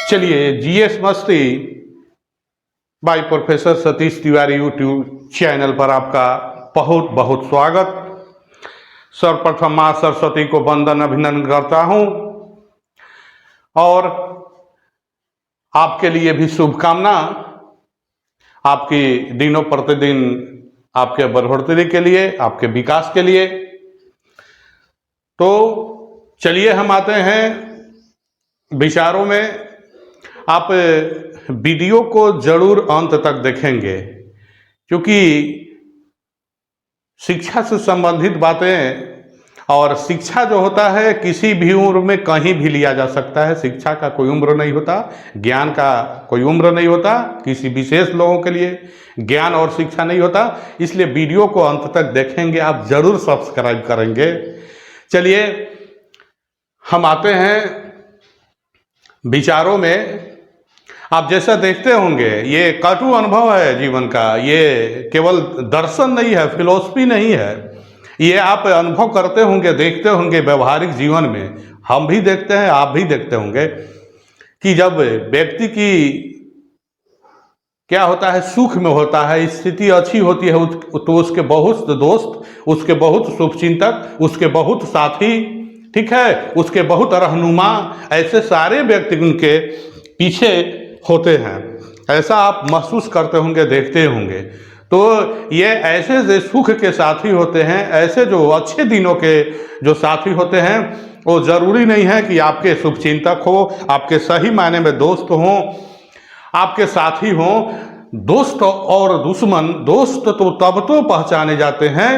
चलिए, जीएस मस्ती by professor Satish Tiwari YouTube channel पर आपका बहुत बहुत स्वागत। सर्वप्रथम माँ सरस्वती को वंदन अभिनंदन करता हूँ और आपके लिए भी शुभकामना, आपकी दिनों प्रतिदिन आपके बढ़ोतरी के लिए, आपके विकास के लिए। तो चलिए हम आते हैं विचारों में। आप वीडियो को जरूर अंत तक देखेंगे क्योंकि शिक्षा से संबंधित बातें, और शिक्षा जो होता है किसी भी उम्र में कहीं भी लिया जा सकता है। शिक्षा का कोई उम्र नहीं होता, ज्ञान का कोई उम्र नहीं होता, किसी विशेष लोगों के लिए ज्ञान और शिक्षा नहीं होता। इसलिए वीडियो को अंत तक देखेंगे, आप जरूर सब्सक्राइब करेंगे। चलिए हम आते हैं विचारों में। आप जैसा देखते होंगे, ये कटु अनुभव है जीवन का, ये केवल दर्शन नहीं है, फिलॉसफी नहीं है। ये आप अनुभव करते होंगे, देखते होंगे व्यवहारिक जीवन में। हम भी देखते हैं, आप भी देखते होंगे कि जब व्यक्ति की क्या होता है, सुख में होता है, स्थिति अच्छी होती है, तो उसके बहुत दोस्त, उसके बहुत शुभचिंतक, उसके बहुत साथी, ठीक है, उसके बहुत रहनुमा, ऐसे सारे व्यक्ति उनके पीछे होते हैं। ऐसा आप महसूस करते होंगे, देखते होंगे। तो ये ऐसे जो सुख के साथी होते हैं, ऐसे जो अच्छे दिनों के जो साथी होते हैं, वो जरूरी नहीं है कि आपके शुभचिंतक हो, आपके सही मायने में दोस्त हों, आपके साथी हों। दोस्त और दुश्मन, दोस्त तो तब तो पहचाने जाते हैं,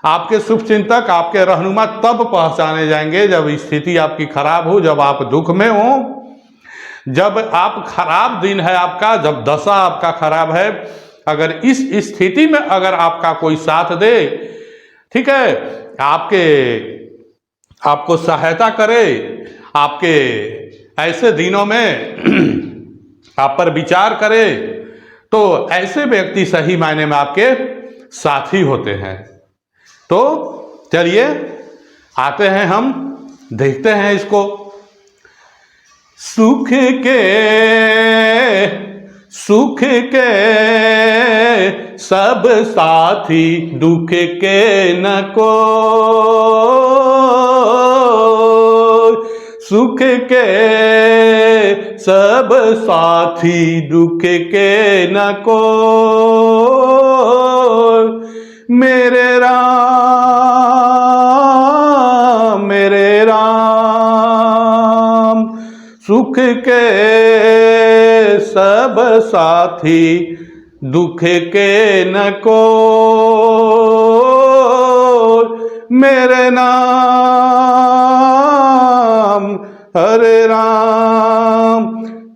आपके शुभचिंतक, आपके रहनुमा तब पहचाने जाएंगे जब स्थिति आपकी खराब हो, जब आप दुख में हो, जब आप खराब दिन है आपका, जब दशा आपका खराब है। अगर इस स्थिति में अगर आपका कोई साथ दे, ठीक है, आपको सहायता करे, आपके ऐसे दिनों में आप पर विचार करे, तो ऐसे व्यक्ति सही मायने में आपके साथी होते हैं। तो चलिए आते हैं, हम देखते हैं इसको। सुख के सब साथी, दुख के न को। सुख के सब साथी, दुख के न को। मेरे राम, मेरे राम, सुख के सब साथी, दुख के न को। मेरे नाम हरे राम,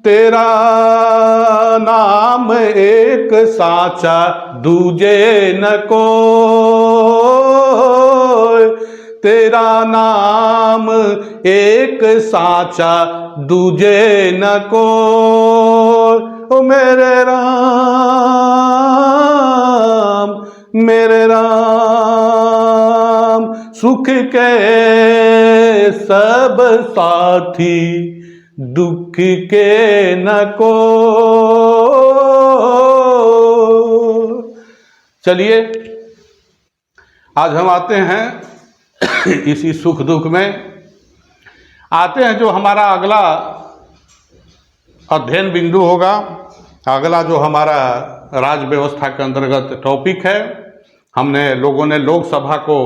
तेरा नाम एक साचा, दूजे न को। तेरा नाम एक साचा, दूजे न को। ओ मेरे राम, मेरे राम, सुख के सब साथी, दुख के न को। चलिए आज हम आते हैं इसी सुख दुख में आते हैं। जो हमारा अगला अध्ययन बिंदु होगा, अगला जो हमारा राज्य व्यवस्था के अंतर्गत टॉपिक है, हमने लोगों ने लोकसभा को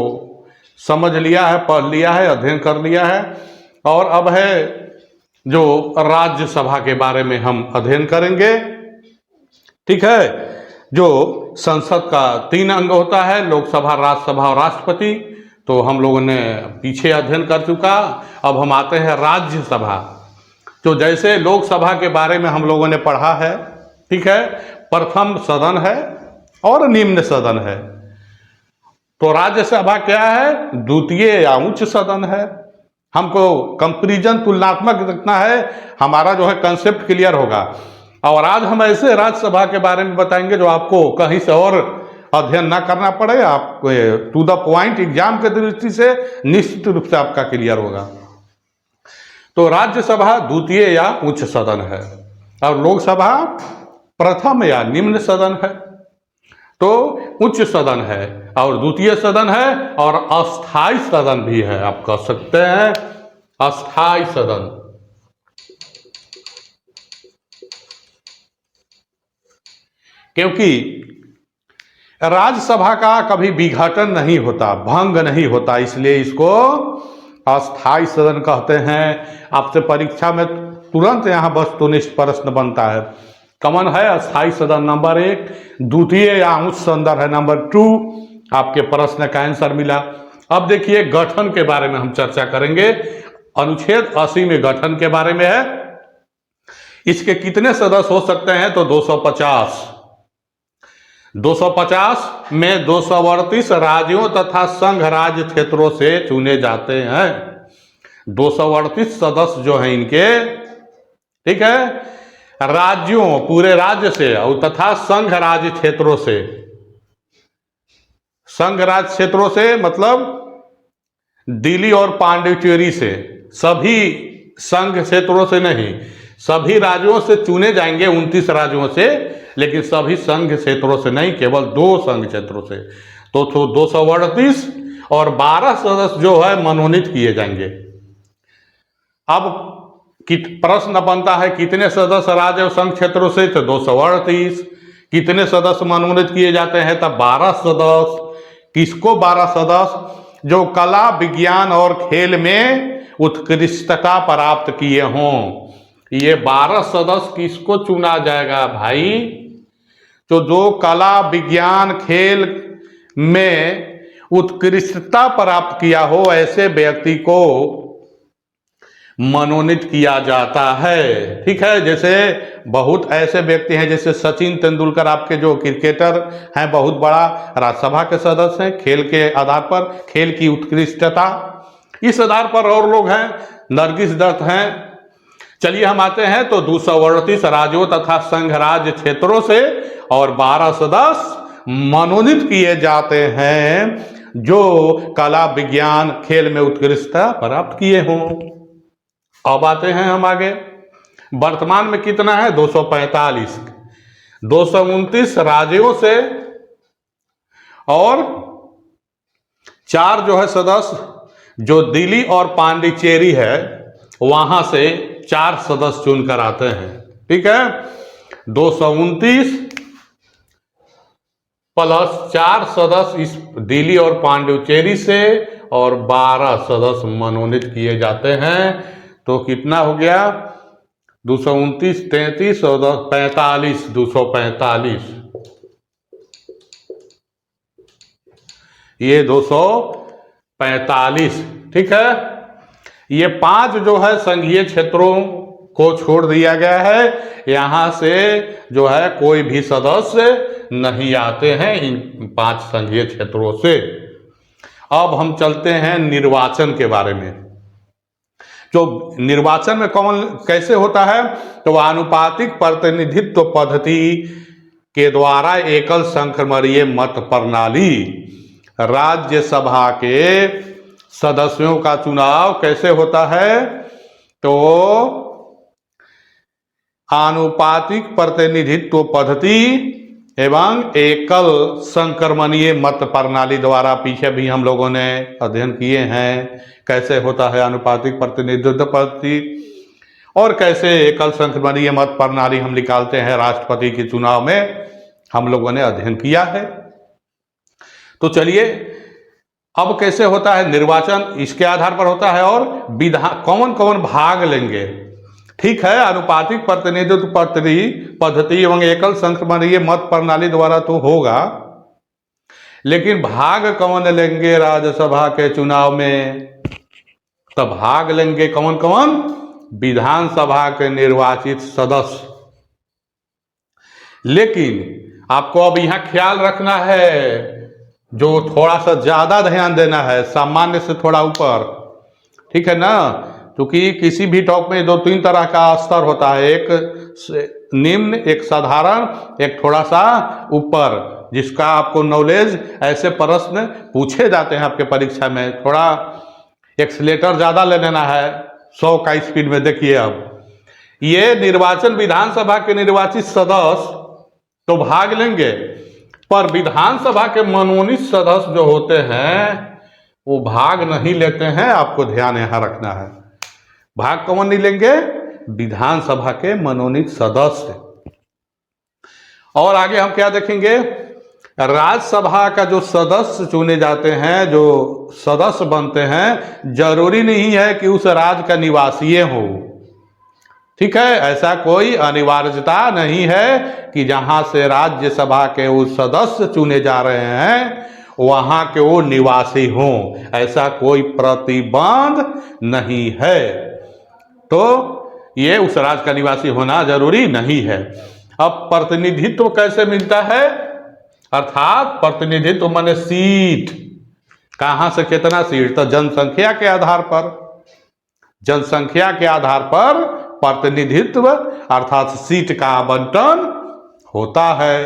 समझ लिया है, पढ़ लिया है, अध्ययन कर लिया है, और अब है जो राज्यसभा के बारे में हम अध्ययन करेंगे। ठीक है, जो संसद का 3 अंग होता है, लोकसभा, राज्यसभा और राष्ट्रपति। तो हम लोगों ने पीछे अध्ययन कर चुका। अब हम आते हैं राज्यसभा। तो जैसे लोकसभा के बारे में हम लोगों ने पढ़ा है, ठीक है, प्रथम सदन है और निम्न सदन है। तो राज्यसभा क्या है? द्वितीय या उच्च सदन है। हमको कंपैरिजन, तुलनात्मक देखना है, हमारा जो है कंसेप्ट क्लियर होगा। और आज हम ऐसे राज्यसभा के बारे में बताएंगे जो आपको कहीं से और अध्ययन ना करना पड़े, आप टू द पॉइंट एग्जाम के दृष्टि से निश्चित रूप से आपका क्लियर होगा। तो राज्यसभा द्वितीय या उच्च सदन है और लोकसभा प्रथम या निम्न सदन है। तो उच्च सदन है और द्वितीय सदन है और अस्थाई सदन भी है, आप कह सकते हैं अस्थाई सदन। क्योंकि राज्यसभा का कभी विघटन नहीं होता, भंग नहीं होता, इसलिए इसको अस्थाई सदन कहते हैं। आपसे परीक्षा में तुरंत यहां वस्तुनिष्ठ प्रश्न बनता है, कमन है अस्थाई सदन नंबर 1, द्वितीय या उच्च सदन है नंबर 2। आपके प्रश्न का आंसर मिला। अब देखिए गठन के बारे में हम चर्चा करेंगे। अनुच्छेद 80 में गठन के बारे में है। इसके कितने सदस्य हो सकते हैं? तो 250। 250 में 238 राज्यों तथा संघ राज्य क्षेत्रों से चुने जाते हैं। 238 सदस्य जो हैं इनके, ठीक है, राज्यों, पूरे राज्य से और तथा संघ राज्य क्षेत्रों से। संघ राज्य क्षेत्रों से मतलब दिल्ली और पांडिचेरी से, सभी संघ क्षेत्रों से नहीं, सभी राज्यों से चुने जाएंगे, 29 राज्यों से, लेकिन सभी संघ क्षेत्रों से नहीं, केवल 2 संघ क्षेत्रों से। तो 238 और 12 सदस्य जो है मनोनीत किए जाएंगे। अब प्रश्न बनता है कितने सदस्य राज्य और संघ क्षेत्रों से? तो 238। कितने सदस्य मनोनीत किए जाते हैं? तब 12 सदस्य। किसको 12 सदस्य? जो कला, विज्ञान और खेल में उत्कृष्टता प्राप्त किए हों। ये 12 सदस्य किसको चुना जाएगा भाई? तो जो कला, विज्ञान, खेल में उत्कृष्टता प्राप्त किया हो, ऐसे व्यक्ति को मनोनीत किया जाता है। ठीक है, जैसे बहुत ऐसे व्यक्ति हैं, जैसे सचिन तेंदुलकर, आपके जो क्रिकेटर हैं, बहुत बड़ा राज्यसभा के सदस्य हैं, खेल के आधार पर, खेल की उत्कृष्टता इस आधार पर। और लोग हैं, नरगिस दत्त हैं। चलिए हम आते हैं तो 238 राज्यों तथा संघ राज्य क्षेत्रों से और 12 सदस्य मनोनीत किए जाते हैं जो कला, विज्ञान, खेल में उत्कृष्टता प्राप्त किए हों। अब आते हैं हम आगे। वर्तमान में कितना है? 245। 229 राज्यों से और 4 जो है सदस्य जो दिल्ली और पांडिचेरी है वहां से 4 सदस्य चुनकर आते हैं। ठीक है, 229 प्लस 4 सदस्य इस दिल्ली और पांडिचेरी से और 12 सदस्य मनोनीत किए जाते हैं। तो कितना हो गया? 229, 33 और 45, 245। ये 245। ठीक है, ये 5 जो है संघीय क्षेत्रों को छोड़ दिया गया है। यहां से जो है कोई भी सदस्य नहीं आते हैं इन 5 संघीय क्षेत्रों से। अब हम चलते हैं निर्वाचन के बारे में। जो निर्वाचन में कौन कैसे होता है? तो आनुपातिक प्रतिनिधित्व पद्धति के द्वारा एकल संक्रमणीय मत प्रणाली। राज्यसभा के सदस्यों का चुनाव कैसे होता है? तो आनुपातिक प्रतिनिधित्व पद्धति एवं एकल संक्रमणीय मत प्रणाली द्वारा। पीछे भी हम लोगों ने अध्ययन किए हैं कैसे होता है आनुपातिक प्रतिनिधित्व पद्धति और कैसे एकल संक्रमणीय मत प्रणाली हम निकालते हैं राष्ट्रपति के चुनाव में, हम लोगों ने अध्ययन किया है। तो चलिए अब कैसे होता है निर्वाचन, इसके आधार पर होता है। और विधान कौन कौन भाग लेंगे? ठीक है, आनुपातिक प्रतिनिधित्व पद्धति एवं एकल संक्रमणीय मत प्रणाली द्वारा तो होगा, लेकिन भाग कौन लेंगे राज्यसभा के चुनाव में? तब भाग लेंगे कौन कौन? विधानसभा के निर्वाचित सदस्य। लेकिन आपको अब यहां ख्याल रखना है, जो थोड़ा सा ज्यादा ध्यान देना है, सामान्य से थोड़ा ऊपर। ठीक है ना, क्योंकि किसी भी टॉप में 2-3 तरह का स्तर होता है, एक निम्न, एक साधारण, एक थोड़ा सा ऊपर, जिसका आपको नॉलेज ऐसे प्रश्न पूछे जाते हैं आपके परीक्षा में। थोड़ा एक्सीलेटर ज़्यादा ले लेना है, 100 का स्पीड में। देखिए अब ये निर्वाचन, विधानसभा के निर्वाचित सदस्य तो भाग लेंगे, पर विधानसभा के मनोनीत सदस्य जो होते हैं वो भाग नहीं लेते हैं। आपको ध्यान यहां रखना है, भाग कौन नहीं लेंगे? विधानसभा के मनोनीत सदस्य। और आगे हम क्या देखेंगे? राज्यसभा का जो सदस्य चुने जाते हैं, जो सदस्य बनते हैं, जरूरी नहीं है कि उस राज्य का निवासी हो। ठीक है, ऐसा कोई अनिवार्यता नहीं है कि जहां से राज्यसभा के वो सदस्य चुने जा रहे हैं वहां के वो निवासी हों, ऐसा कोई प्रतिबंध नहीं है। तो ये उस राज्य का निवासी होना जरूरी नहीं है। अब प्रतिनिधित्व कैसे मिलता है? अर्थात प्रतिनिधित्व माने सीट। कहां से कितना सीट? तो जनसंख्या के आधार पर, जनसंख्या के आधार पर प्रतिनिधित्व अर्थात सीट का आवंटन होता है।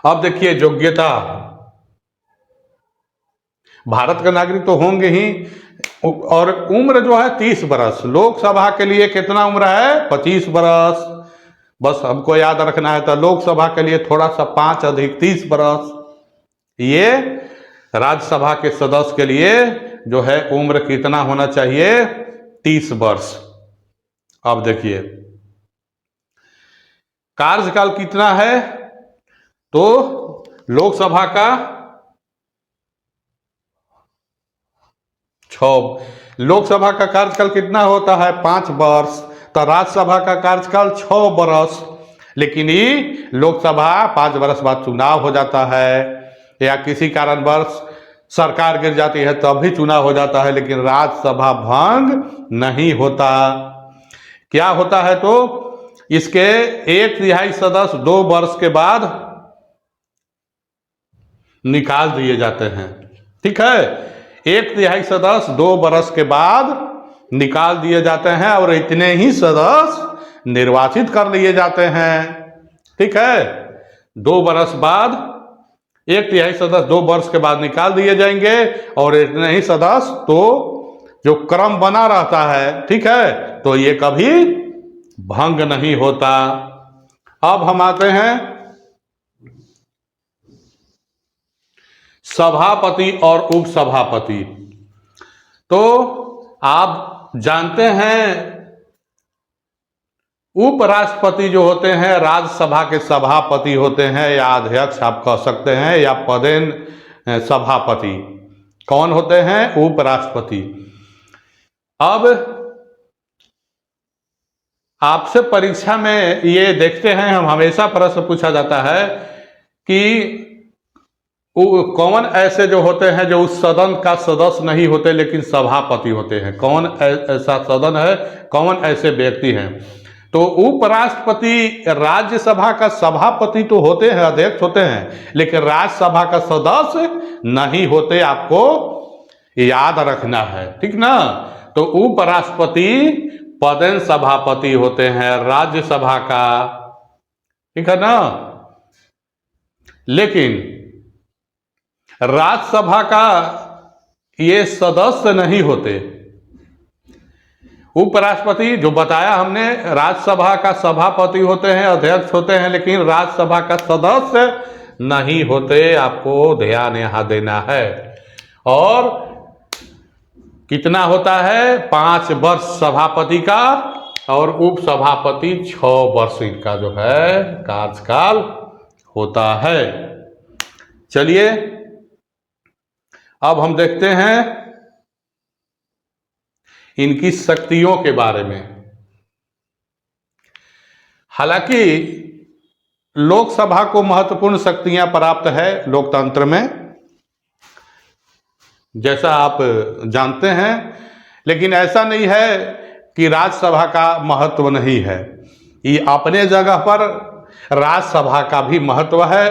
अब देखिए योग्यता, भारत का नागरिक तो होंगे ही, और उम्र जो है 30 बरस। लोकसभा के लिए कितना उम्र है? 25 बरस। बस हमको याद रखना है। तो लोकसभा के लिए थोड़ा सा 5 अधिक 30 बरस। ये राज्यसभा के सदस्य के लिए जो है उम्र कितना होना चाहिए? 30 वर्ष। अब देखिए कार्यकाल कितना है? तो लोकसभा का 6, लोकसभा का कार्यकाल कितना होता है? 5 वर्ष। तो राज्यसभा का कार्यकाल 6 वर्ष। लेकिन ये लोकसभा 5 वर्ष बाद चुनाव हो जाता है, या किसी कारणवश सरकार गिर जाती है तब भी चुनाव हो जाता है, लेकिन राज्यसभा भंग नहीं होता। क्या होता है? तो इसके 1/3 सदस्य 2 वर्ष के बाद निकाल दिए जाते हैं। ठीक है, 1/3 सदस्य 2 वर्ष के बाद निकाल दिए जाते हैं और इतने ही सदस्य निर्वाचित कर लिए जाते हैं। ठीक है, 2 वर्ष बाद 1/3 सदस्य 2 वर्ष के बाद निकाल दिए जाएंगे और इतने ही सदस्य, तो जो क्रम बना रहता है। ठीक है, तो ये कभी भंग नहीं होता। अब हम आते हैं सभापति और उपसभापति। तो आप जानते हैं उपराष्ट्रपति जो होते हैं राज्यसभा के सभापति होते हैं, या अध्यक्ष आप कह सकते हैं, या पदेन सभापति। कौन होते हैं? उपराष्ट्रपति। अब आपसे परीक्षा में ये देखते हैं हम, हमेशा प्रश्न पूछा जाता है कि कौन ऐसे जो होते हैं जो उस सदन का सदस्य नहीं होते लेकिन सभापति होते हैं? कौन ऐसा सदन है, कौन ऐसे व्यक्ति हैं? तो उपराष्ट्रपति राज्यसभा का सभापति तो होते हैं, अध्यक्ष होते हैं, लेकिन राज्यसभा का सदस्य नहीं होते। आपको याद रखना है, ठीक ना? तो उपराष्ट्रपति पदेन सभापति होते हैं राज्यसभा का, ठीक है ना? लेकिन राज्यसभा का ये सदस्य नहीं होते। उपराष्ट्रपति जो बताया हमने, राज्यसभा का सभापति होते हैं, अध्यक्ष होते हैं, लेकिन राज्यसभा का सदस्य नहीं होते। आपको ध्यान यहां देना है। और कितना होता है? 5 वर्ष सभापति का और उपसभापति 6 वर्ष इनका जो है कार्यकाल होता है। चलिए अब हम देखते हैं इनकी शक्तियों के बारे में। हालांकि लोकसभा को महत्वपूर्ण शक्तियां प्राप्त है लोकतंत्र में, जैसा आप जानते हैं, लेकिन ऐसा नहीं है कि राज्यसभा का महत्व नहीं है। ये अपने जगह पर राज्यसभा का भी महत्व है,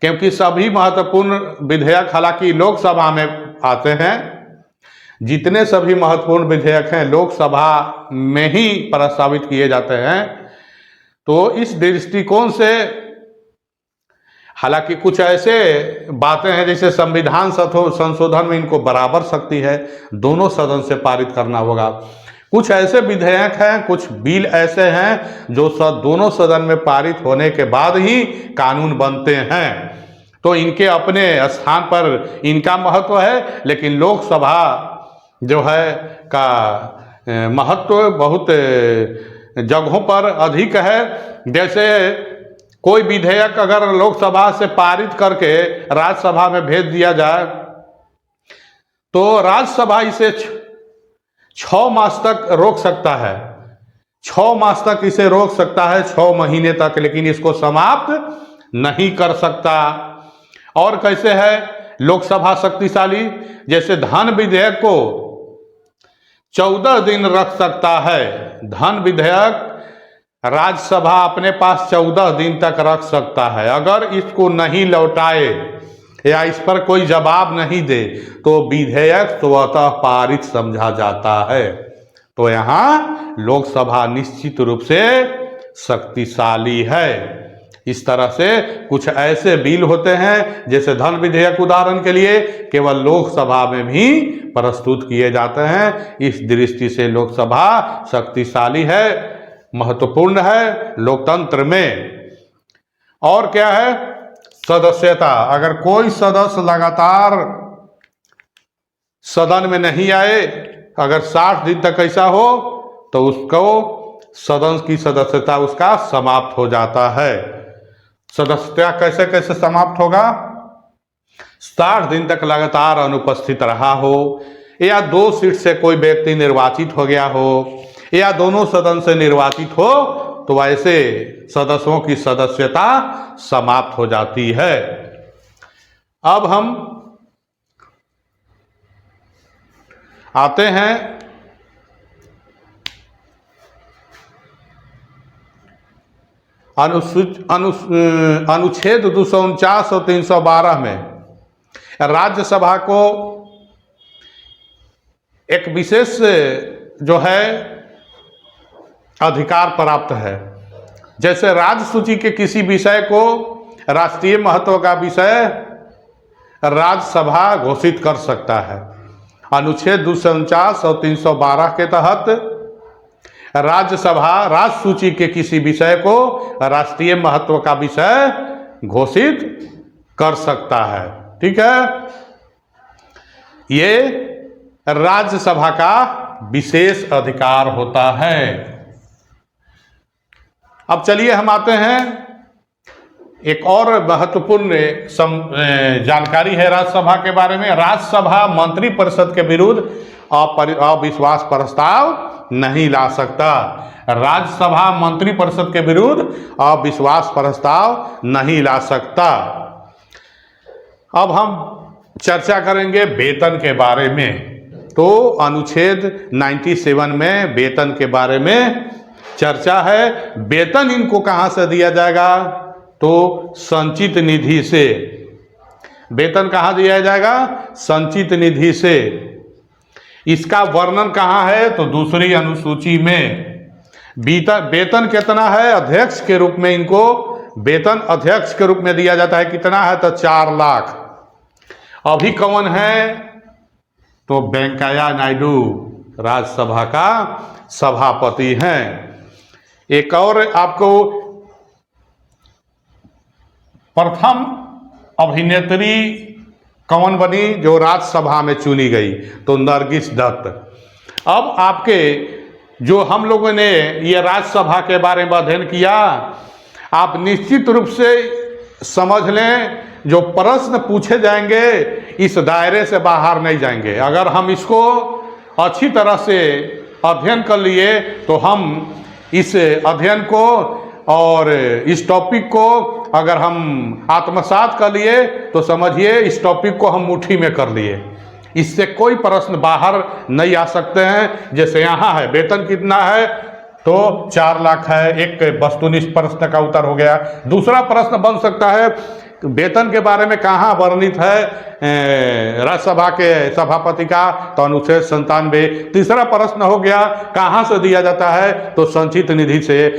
क्योंकि सभी महत्वपूर्ण विधेयक हालांकि लोकसभा में आते हैं। जितने सभी महत्वपूर्ण विधेयक हैं लोकसभा में ही प्रस्तावित किए जाते हैं। तो इस दृष्टिकोण से हालांकि कुछ ऐसे बातें हैं जैसे संविधान संशोधन में इनको बराबर शक्ति है, दोनों सदन से पारित करना होगा। कुछ ऐसे विधेयक हैं, कुछ बिल ऐसे हैं जो दोनों सदन में पारित होने के बाद ही कानून बनते हैं। तो इनके अपने स्थान पर इनका महत्व है, लेकिन लोकसभा जो है का महत्व बहुत जगहों पर अधिक है। जैसे कोई विधेयक अगर लोकसभा से पारित करके राज्यसभा में भेज दिया जाए तो राज्यसभा इसे 6 मास तक रोक सकता है, 6 मास तक इसे रोक सकता है, 6 महीने तक, लेकिन इसको समाप्त नहीं कर सकता। और कैसे है लोकसभा शक्तिशाली? जैसे धन विधेयक को 14 दिन रख सकता है, धन विधेयक राज्यसभा अपने पास 14 दिन तक रख सकता है। अगर इसको नहीं लौटाए या इस पर कोई जवाब नहीं दे तो विधेयक स्वतः पारित समझा जाता है। तो यहाँ लोकसभा निश्चित रूप से शक्तिशाली है। इस तरह से कुछ ऐसे बिल होते हैं जैसे धन विधेयक उदाहरण के लिए केवल लोकसभा में भी प्रस्तुत किए जाते हैं। इस दृष्टि से लोकसभा शक्तिशाली है, महत्वपूर्ण है लोकतंत्र में। और क्या है? सदस्यता। अगर कोई सदस्य लगातार सदन में नहीं आए, अगर 60 दिन तक ऐसा हो तो उसको सदन की सदस्यता उसका समाप्त हो जाता है। सदस्यता कैसे कैसे समाप्त होगा? 60 दिन तक लगातार अनुपस्थित रहा हो, या 2 सीट से कोई व्यक्ति निर्वाचित हो गया हो, या दोनों सदन से निर्वाचित हो, तो ऐसे सदस्यों की सदस्यता समाप्त हो जाती है। अब हम आते हैं अनुच्छेद 249 और 312 में राज्यसभा को एक विशेष जो है अधिकार प्राप्त है। जैसे राज्य सूची के किसी विषय को राष्ट्रीय महत्व का विषय राज्यसभा घोषित कर सकता है। अनुच्छेद 249 और 312 के तहत राज्यसभा राज्य सूची के किसी विषय को राष्ट्रीय महत्व का विषय घोषित कर सकता है। ठीक है, ये राज्यसभा का विशेष अधिकार होता है। अब चलिए हम आते हैं एक और महत्वपूर्ण जानकारी है राज्यसभा के बारे में। राज्यसभा मंत्रिपरिषद के विरुद्ध अविश्वास प्रस्ताव नहीं ला सकता। राज्यसभा मंत्रिपरिषद के विरुद्ध अविश्वास प्रस्ताव नहीं ला सकता। अब हम चर्चा करेंगे वेतन के बारे में। तो अनुच्छेद 97 में वेतन के बारे में चर्चा है। वेतन इनको कहाँ से दिया जाएगा? तो संचित निधि से। वेतन कहाँ दिया जाएगा? संचित निधि से। इसका वर्णन कहाँ है? तो दूसरी अनुसूची में। वेतन कितना है? अध्यक्ष के रूप में इनको वेतन अध्यक्ष के रूप में दिया जाता है। कितना है? तो 4 लाख। अभी कौन है? तो वेंकैया नायडू राज्यसभा का सभापति हैं। एक और आपको प्रथम अभिनेत्री कौन बनी जो राज्यसभा में चुनी गई? तो नरगिस दत्त। अब आपके जो हम लोगों ने ये राज्यसभा के बारे में अध्ययन किया, आप निश्चित रूप से समझ लें जो प्रश्न पूछे जाएंगे इस दायरे से बाहर नहीं जाएंगे। अगर हम इसको अच्छी तरह से अध्ययन कर लिए तो हम इस अध्ययन को और इस टॉपिक को अगर हम आत्मसात कर लिए तो समझिए इस टॉपिक को हम मुट्ठी में कर लिए। इससे कोई प्रश्न बाहर नहीं आ सकते हैं। जैसे यहाँ है वेतन कितना है? तो 4 लाख है। एक वस्तुनिष्ठ प्रश्न का उत्तर हो गया। दूसरा प्रश्न बन सकता है वेतन के बारे में कहाँ वर्णित है राज्यसभा के सभापति का? तो अनुच्छेद 97। तीसरा प्रश्न हो गया कहाँ से दिया जाता है? तो संचित निधि से।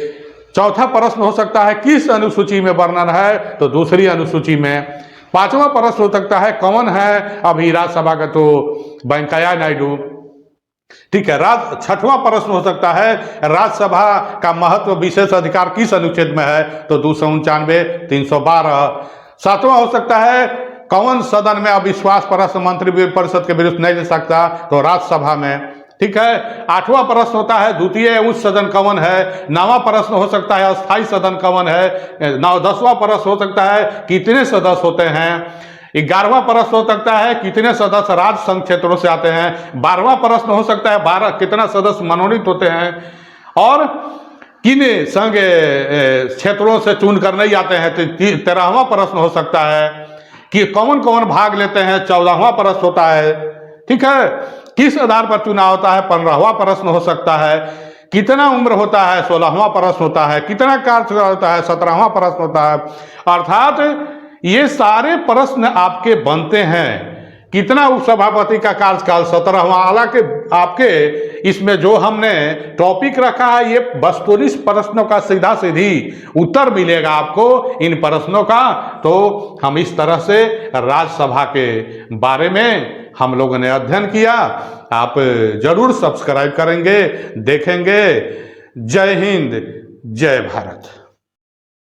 चौथा प्रश्न हो सकता है किस अनुसूची में वर्णन है, तो दूसरी अनुसूची में। पांचवा प्रश्न हो सकता है कौन है अभी राज्यसभा का, तो वेंकैया नायडू। ठीक है। छठवां प्रश्न हो सकता है राज्यसभा का महत्व विशेष अधिकार किस अनुच्छेद में है, तो 299, 312। सातवां हो सकता है कौन सदन में अविश्वास प्रश्न मंत्री परिषद के विरुद्ध नहीं ले सकता, तो राज्यसभा में। ठीक है। आठवां प्रश्न होता है द्वितीय उच्च सदन कौन है। नौवां प्रश्न हो सकता है अस्थायी सदन कौन है। 10वां प्रश्न हो सकता है कितने सदस्य होते हैं। 11वां प्रश्न हो सकता है कितने सदस्य राज्य संघ क्षेत्रों से आते हैं। 12वां प्रश्न हो सकता है 12 कितना सदस्य मनोनीत होते हैं और किन संघ क्षेत्रों से चुनकर नहीं आते हैं। तो 13वां प्रश्न हो सकता है कि कौन कौन भाग लेते हैं। 14वां प्रश्न होता है, ठीक है, किस आधार पर चुनाव होता है। 15वां प्रश्न हो सकता है कितना उम्र होता है। 16वां प्रश्न होता है कितना कार्यकाल होता है। 17वां प्रश्न होता है। अर्थात ये सारे प्रश्न आपके बनते हैं। कितना उपसभापति का कार्यकाल 17वां। हालांकि आपके इसमें जो हमने टॉपिक रखा है ये 42 प्रश्नों का सीधा सीधी उत्तर मिलेगा आपको इन प्रश्नों का। तो हम इस तरह से राज्यसभा के बारे में हम लोगों ने अध्ययन किया। आप जरूर सब्सक्राइब करेंगे, देखेंगे। जय हिंद, जय भारत।